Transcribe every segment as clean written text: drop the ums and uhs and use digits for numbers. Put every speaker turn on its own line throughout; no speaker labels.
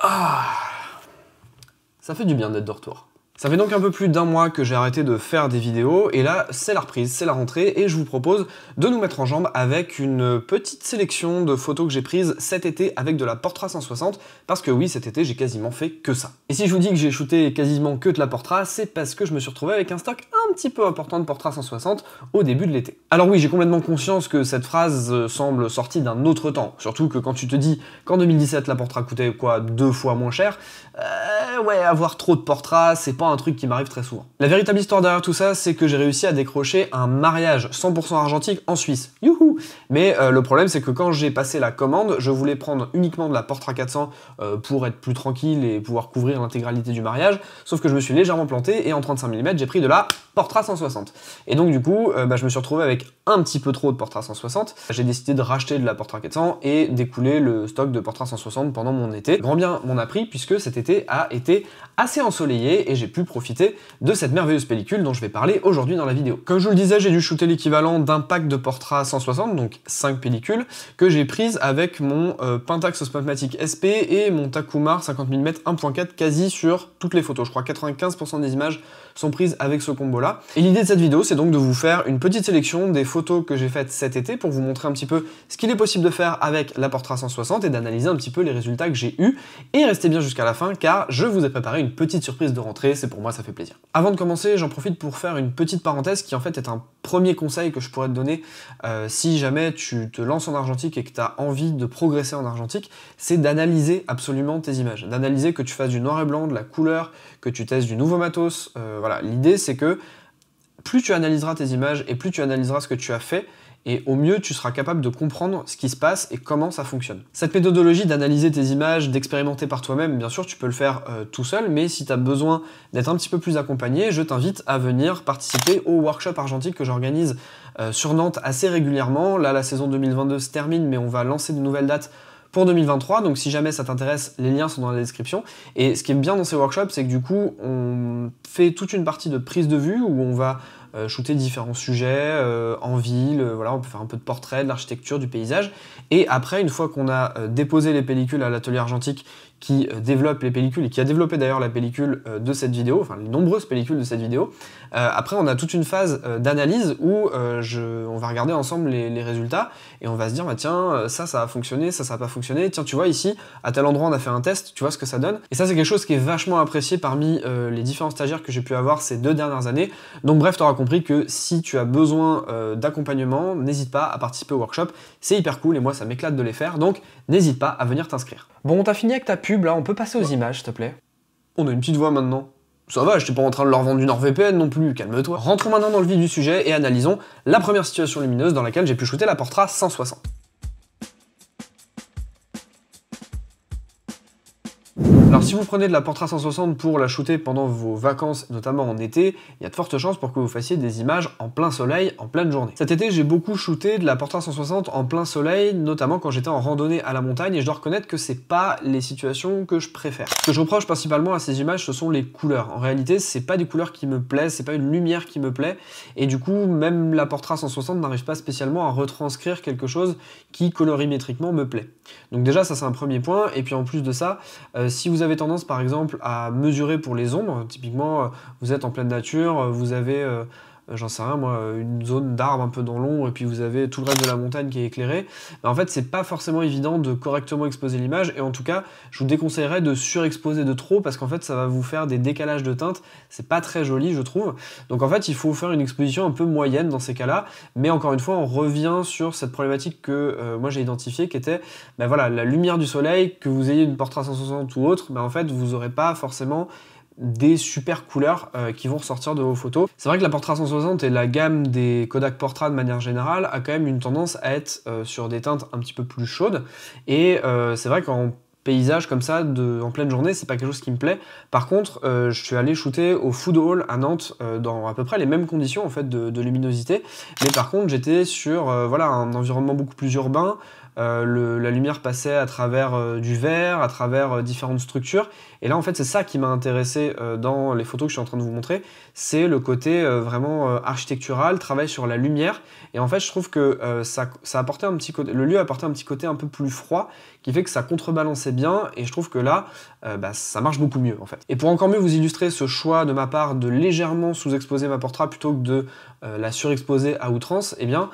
Ah, ça fait du bien d'être de retour. Ça fait donc un peu plus d'un mois que j'ai arrêté de faire des vidéos, et là, c'est la reprise, c'est la rentrée, et je vous propose de nous mettre en jambe avec une petite sélection de photos que j'ai prises cet été avec de la Portra 160, parce que oui, cet été, j'ai quasiment fait que ça. Et si je vous dis que j'ai shooté quasiment que de la Portra, c'est parce que je me suis retrouvé avec un stock un petit peu important de Portra 160 au début de l'été. Alors oui, j'ai complètement conscience que cette phrase semble sortie d'un autre temps, surtout que quand tu te dis qu'en 2017, la Portra coûtait quoi, 2 fois moins cher, ouais, avoir trop de Portra, c'est pas un truc qui m'arrive très souvent. La véritable histoire derrière tout ça, c'est que j'ai réussi à décrocher un mariage 100% argentique en Suisse. Youhou! Mais le problème, c'est que quand j'ai passé la commande, je voulais prendre uniquement de la Portra 400 pour être plus tranquille et pouvoir couvrir l'intégralité du mariage, sauf que je me suis légèrement planté et en 35 mm, j'ai pris de la Portra 160. Et donc du coup, je me suis retrouvé avec un petit peu trop de Portra 160. J'ai décidé de racheter de la Portra 400 et d'écouler le stock de Portra 160 pendant mon été. Grand bien m'en a pris puisque cet été a été assez ensoleillé et j'ai pu profiter de cette merveilleuse pellicule dont je vais parler aujourd'hui dans la vidéo. Comme je vous le disais, j'ai dû shooter l'équivalent d'un pack de Portra 160, donc 5 pellicules, que j'ai prises avec mon Pentax Osmomatic SP et mon Takumar 50 mm 1.4 quasi sur toutes les photos. Je crois 95% des images sont prises avec ce combo-là. Et l'idée de cette vidéo, c'est donc de vous faire une petite sélection des photos que j'ai faites cet été pour vous montrer un petit peu ce qu'il est possible de faire avec la Portra 160 et d'analyser un petit peu les résultats que j'ai eus. Et restez bien jusqu'à la fin car je vous ai préparé une petite surprise de rentrée, c'est pour moi, ça fait plaisir. Avant de commencer, j'en profite pour faire une petite parenthèse qui en fait est un premier conseil que je pourrais te donner si jamais tu te lances en argentique et que tu as envie de progresser en argentique, c'est d'analyser absolument tes images. D'analyser que tu fasses du noir et blanc, de la couleur, que tu testes du nouveau matos. Voilà, l'idée c'est que plus tu analyseras tes images et plus tu analyseras ce que tu as fait, et au mieux tu seras capable de comprendre ce qui se passe et comment ça fonctionne. Cette méthodologie d'analyser tes images, d'expérimenter par toi-même, bien sûr tu peux le faire tout seul, mais si tu as besoin d'être un petit peu plus accompagné, je t'invite à venir participer au workshop argentique que j'organise sur Nantes assez régulièrement. Là la saison 2022 se termine, mais on va lancer de nouvelles dates pour 2023, donc si jamais ça t'intéresse, les liens sont dans la description. Et ce qui est bien dans ces workshops, c'est que du coup, on fait toute une partie de prise de vue où on va shooter différents sujets en ville, voilà, on peut faire un peu de portrait, de l'architecture, du paysage. Et après, une fois qu'on a déposé les pellicules à l'atelier argentique qui développe les pellicules et qui a développé d'ailleurs la pellicule de cette vidéo, enfin les nombreuses pellicules de cette vidéo, après on a toute une phase d'analyse où on va regarder ensemble les résultats et on va se dire bah tiens ça a fonctionné, ça a pas fonctionné, tiens tu vois ici à tel endroit on a fait un test, tu vois ce que ça donne. Et ça c'est quelque chose qui est vachement apprécié parmi les différents stagiaires que j'ai pu avoir ces 2 dernières années. Donc bref, tu auras compris que si tu as besoin d'accompagnement, n'hésite pas à participer au workshop, c'est hyper cool et moi ça m'éclate de les faire, donc n'hésite pas à venir t'inscrire. Bon, on t'a fini avec ta pub là, on peut passer aux images s'il te plaît. On a une petite voix maintenant. Ça va, j'étais pas en train de leur vendre du NordVPN non plus, calme-toi. Rentrons maintenant dans le vif du sujet et analysons la première situation lumineuse dans laquelle j'ai pu shooter la Portra 160. Alors si vous prenez de la Portra 160 pour la shooter pendant vos vacances, notamment en été, il y a de fortes chances pour que vous fassiez des images en plein soleil, en pleine journée. Cet été, j'ai beaucoup shooté de la Portra 160 en plein soleil, notamment quand j'étais en randonnée à la montagne, et je dois reconnaître que c'est pas les situations que je préfère. Ce que je reproche principalement à ces images, ce sont les couleurs. En réalité, c'est pas des couleurs qui me plaisent, c'est pas une lumière qui me plaît, et du coup, même la Portra 160 n'arrive pas spécialement à retranscrire quelque chose qui colorimétriquement me plaît. Donc déjà, ça c'est un premier point, et puis en plus de ça, si vous avez tendance par exemple à mesurer pour les ombres, typiquement vous êtes en pleine nature, vous avez, j'en sais rien moi, une zone d'arbre un peu dans l'ombre et puis vous avez tout le reste de la montagne qui est éclairé, en fait c'est pas forcément évident de correctement exposer l'image et en tout cas je vous déconseillerais de surexposer de trop parce qu'en fait ça va vous faire des décalages de teintes, c'est pas très joli je trouve, donc en fait il faut faire une exposition un peu moyenne dans ces cas-là, mais encore une fois on revient sur cette problématique que moi j'ai identifiée qui était ben voilà, la lumière du soleil, que vous ayez une Portra 160 ou autre, ben en fait vous aurez pas forcément des super couleurs qui vont ressortir de vos photos. C'est vrai que la Portra 160 et la gamme des Kodak Portra de manière générale a quand même une tendance à être sur des teintes un petit peu plus chaudes et c'est vrai qu'en paysage comme ça, en pleine journée, c'est pas quelque chose qui me plaît. Par contre, je suis allé shooter au Food Hall à Nantes dans à peu près les mêmes conditions en fait de luminosité, mais par contre j'étais sur voilà, un environnement beaucoup plus urbain, la lumière passait à travers du verre, à travers différentes structures. Et là, en fait, c'est ça qui m'a intéressé dans les photos que je suis en train de vous montrer. C'est le côté vraiment architectural, travail sur la lumière. Et en fait, je trouve que ça apportait un petit côté, le lieu apportait un petit côté un peu plus froid, qui fait que ça contrebalançait bien. Et je trouve que là, ça marche beaucoup mieux, en fait. Et pour encore mieux vous illustrer ce choix de ma part de légèrement sous-exposer ma portrait plutôt que de la surexposer à outrance, eh bien,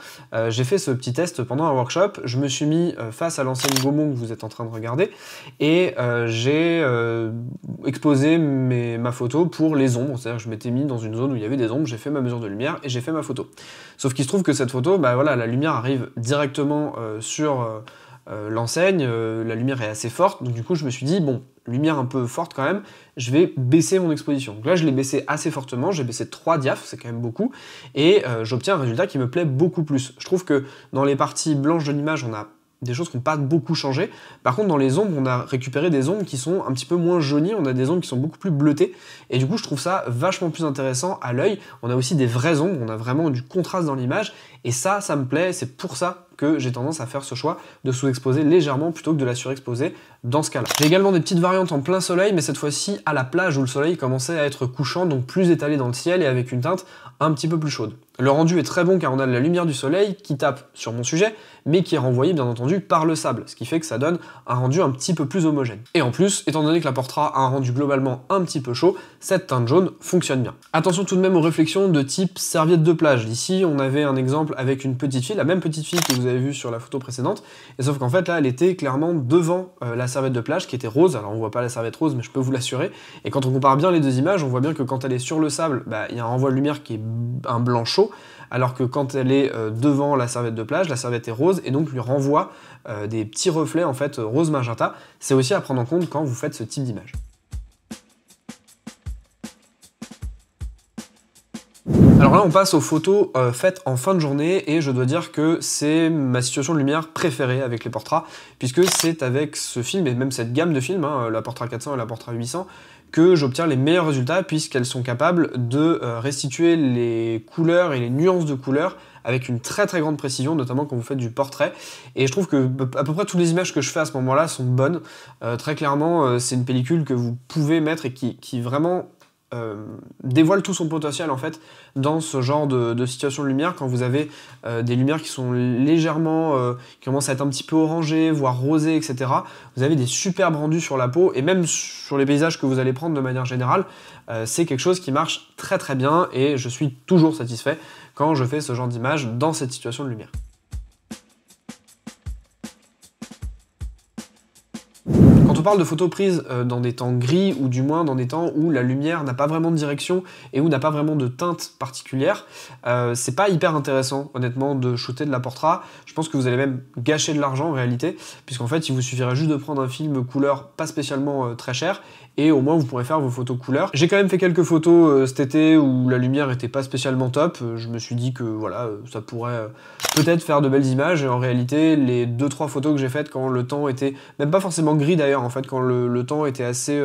j'ai fait ce petit test pendant un workshop. Je me suis mis face à l'ancienne Gaumont que vous êtes en train de regarder et j'ai exposé ma photo pour les ombres. C'est-à-dire que je m'étais mis dans une zone où il y avait des ombres, j'ai fait ma mesure de lumière et j'ai fait ma photo. Sauf qu'il se trouve que cette photo, bah voilà, la lumière arrive directement sur l'enseigne, la lumière est assez forte, donc du coup je me suis dit, bon, lumière un peu forte quand même, je vais baisser mon exposition. Donc là je l'ai baissé assez fortement, j'ai baissé 3 diaphes, c'est quand même beaucoup, et j'obtiens un résultat qui me plaît beaucoup plus. Je trouve que dans les parties blanches de l'image, on a des choses qui n'ont pas beaucoup changé. Par contre, dans les ombres, on a récupéré des ombres qui sont un petit peu moins jaunies, on a des ombres qui sont beaucoup plus bleutées, et du coup, je trouve ça vachement plus intéressant à l'œil. On a aussi des vraies ombres, on a vraiment du contraste dans l'image, et ça me plaît, c'est pour ça que j'ai tendance à faire ce choix de sous-exposer légèrement plutôt que de la surexposer dans ce cas-là. J'ai également des petites variantes en plein soleil, mais cette fois-ci à la plage où le soleil commençait à être couchant, donc plus étalé dans le ciel et avec une teinte un petit peu plus chaude. Le rendu est très bon car on a de la lumière du soleil qui tape sur mon sujet, mais qui est renvoyée bien entendu par le sable, ce qui fait que ça donne un rendu un petit peu plus homogène. Et en plus, étant donné que la portrait a un rendu globalement un petit peu chaud, cette teinte jaune fonctionne bien. Attention tout de même aux réflexions de type serviette de plage. Ici, on avait un exemple avec une petite fille, la même petite fille que vous avez vue sur la photo précédente, et sauf qu'en fait là, elle était clairement devant la serviette de plage qui était rose. Alors on voit pas la serviette rose, mais je peux vous l'assurer. Et quand on compare bien les deux images, on voit bien que quand elle est sur le sable, il y a un renvoi de lumière qui est un blanc chaud, alors que quand elle est devant la serviette de plage, la serviette est rose et donc lui renvoie des petits reflets en fait rose magenta. C'est aussi à prendre en compte quand vous faites ce type d'image. Alors là on passe aux photos faites en fin de journée et je dois dire que c'est ma situation de lumière préférée avec les portraits, puisque c'est avec ce film et même cette gamme de films, la Portra 400 et la Portra 800, que j'obtiens les meilleurs résultats puisqu'elles sont capables de restituer les couleurs et les nuances de couleurs avec une très très grande précision, notamment quand vous faites du portrait. Et je trouve que à peu près toutes les images que je fais à ce moment-là sont bonnes. Très clairement, c'est une pellicule que vous pouvez mettre et qui vraiment dévoile tout son potentiel en fait dans ce genre de situation de lumière, quand vous avez des lumières qui sont légèrement qui commencent à être un petit peu orangées, voire rosées, etc. Vous avez des superbes rendus sur la peau et même sur les paysages que vous allez prendre de manière générale. C'est quelque chose qui marche très très bien et je suis toujours satisfait quand je fais ce genre d'image dans cette situation de lumière. Quand on parle de photos prises dans des temps gris, ou du moins dans des temps où la lumière n'a pas vraiment de direction et où n'a pas vraiment de teinte particulière, c'est pas hyper intéressant honnêtement de shooter de la portrait. Je pense que vous allez même gâcher de l'argent en réalité, puisqu'en fait il vous suffirait juste de prendre un film couleur pas spécialement très cher, et au moins vous pourrez faire vos photos couleur. J'ai quand même fait quelques photos cet été où la lumière était pas spécialement top. Je me suis dit que voilà, ça pourrait peut-être faire de belles images, et en réalité les 2-3 photos que j'ai faites quand le temps était, même pas forcément gris d'ailleurs en fait, quand le temps était assez,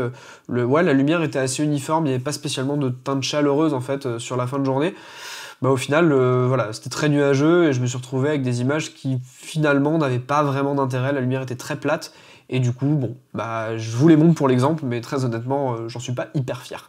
la lumière était assez uniforme, il n'y avait pas spécialement de teinte chaleureuse en fait sur la fin de journée. Au final, voilà, c'était très nuageux et je me suis retrouvé avec des images qui finalement n'avaient pas vraiment d'intérêt. La lumière était très plate et du coup, bon, je vous les montre pour l'exemple, mais très honnêtement, j'en suis pas hyper fier.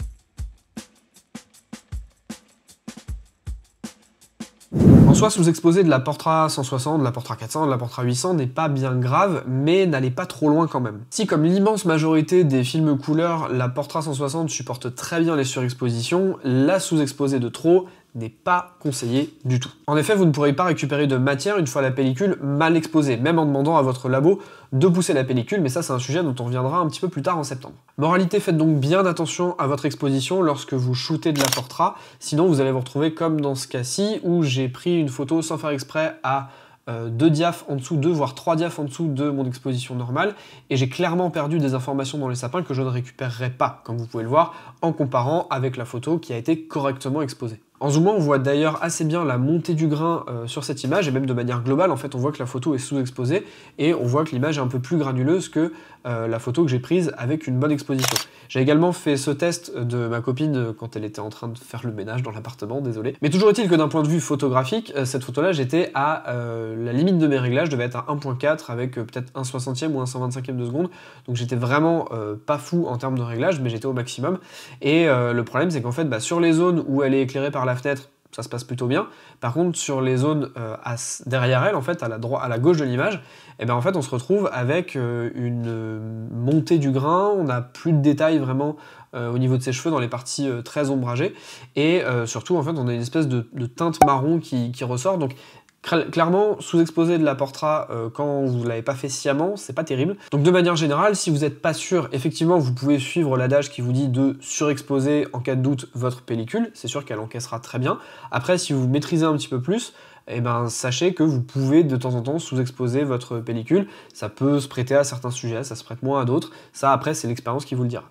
En soi, sous-exposer de la Portra 160, de la Portra 400, de la Portra 800 n'est pas bien grave, mais n'allez pas trop loin quand même. Si, comme l'immense majorité des films couleur, la Portra 160 supporte très bien les surexpositions, la sous-exposer de trop n'est pas conseillé du tout. En effet, vous ne pourrez pas récupérer de matière une fois la pellicule mal exposée, même en demandant à votre labo de pousser la pellicule, mais ça c'est un sujet dont on reviendra un petit peu plus tard en septembre. Moralité, faites donc bien attention à votre exposition lorsque vous shootez de la portrait, sinon vous allez vous retrouver comme dans ce cas-ci, où j'ai pris une photo sans faire exprès à 2 diaphes en dessous, 2 voire 3 diaphes en dessous de mon exposition normale, et j'ai clairement perdu des informations dans les sapins que je ne récupérerai pas, comme vous pouvez le voir, en comparant avec la photo qui a été correctement exposée. En zoomant, on voit d'ailleurs assez bien la montée du grain sur cette image, et même de manière globale, en fait, on voit que la photo est sous-exposée, et on voit que l'image est un peu plus granuleuse que la photo que j'ai prise avec une bonne exposition. J'ai également fait ce test de ma copine quand elle était en train de faire le ménage dans l'appartement, désolé. Mais toujours est-il que d'un point de vue photographique, cette photo-là, j'étais à la limite de mes réglages, je devais être à 1.4 avec peut-être 1/60e ou 1/125e de seconde, donc j'étais vraiment pas fou en termes de réglages, mais j'étais au maximum. Et le problème, c'est qu'en fait, sur les zones où elle est éclairée par la fenêtre, ça se passe plutôt bien. Par contre, sur les zones derrière elle, en fait, à la gauche de l'image, et ben en fait, on se retrouve avec une montée du grain, on n'a plus de détails vraiment au niveau de ses cheveux dans les parties très ombragées, et surtout, en fait, on a une espèce de teinte marron qui ressort, donc clairement, sous-exposer de la Portra quand vous l'avez pas fait sciemment, c'est pas terrible. Donc de manière générale, si vous n'êtes pas sûr, effectivement, vous pouvez suivre l'adage qui vous dit de surexposer en cas de doute votre pellicule, c'est sûr qu'elle encaissera très bien. Après, si vous maîtrisez un petit peu plus, eh ben, sachez que vous pouvez de temps en temps sous-exposer votre pellicule. Ça peut se prêter à certains sujets, ça se prête moins à d'autres. Ça, après, c'est l'expérience qui vous le dira.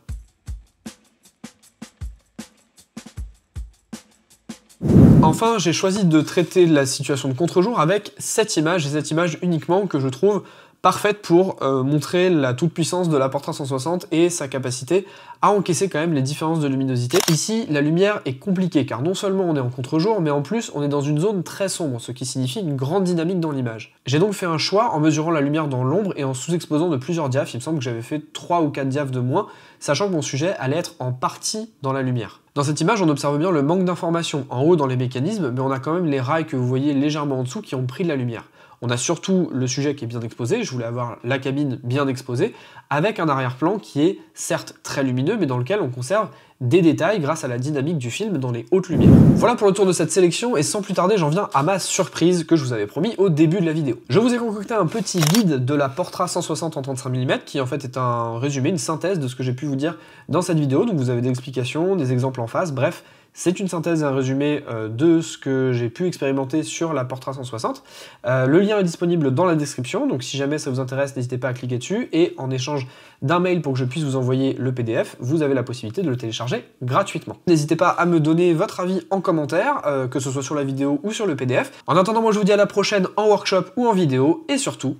Enfin, j'ai choisi de traiter la situation de contre-jour avec cette image, et cette image uniquement que je trouve parfaite pour montrer la toute-puissance de la Portra 160 et sa capacité à encaisser quand même les différences de luminosité. Ici, la lumière est compliquée, car non seulement on est en contre-jour, mais en plus on est dans une zone très sombre, ce qui signifie une grande dynamique dans l'image. J'ai donc fait un choix en mesurant la lumière dans l'ombre et en sous-exposant de plusieurs diaphes. Il me semble que j'avais fait 3 ou 4 diaphes de moins, sachant que mon sujet allait être en partie dans la lumière. Dans cette image, on observe bien le manque d'informations en haut dans les mécanismes, mais on a quand même les rails que vous voyez légèrement en dessous qui ont pris de la lumière. On a surtout le sujet qui est bien exposé, je voulais avoir la cabine bien exposée, avec un arrière-plan qui est certes très lumineux, mais dans lequel on conserve des détails grâce à la dynamique du film dans les hautes lumières. Voilà pour le tour de cette sélection, et sans plus tarder, j'en viens à ma surprise que je vous avais promis au début de la vidéo. Je vous ai concocté un petit guide de la Portra 160 en 35 mm, qui en fait est un résumé, une synthèse de ce que j'ai pu vous dire dans cette vidéo, donc vous avez des explications, des exemples en face, bref, c'est une synthèse et un résumé de ce que j'ai pu expérimenter sur la Portra 160. Le lien est disponible dans la description, donc si jamais ça vous intéresse, n'hésitez pas à cliquer dessus, et en échange d'un mail pour que je puisse vous envoyer le PDF, vous avez la possibilité de le télécharger gratuitement. N'hésitez pas à me donner votre avis en commentaire, que ce soit sur la vidéo ou sur le PDF. En attendant, moi je vous dis à la prochaine en workshop ou en vidéo, et surtout,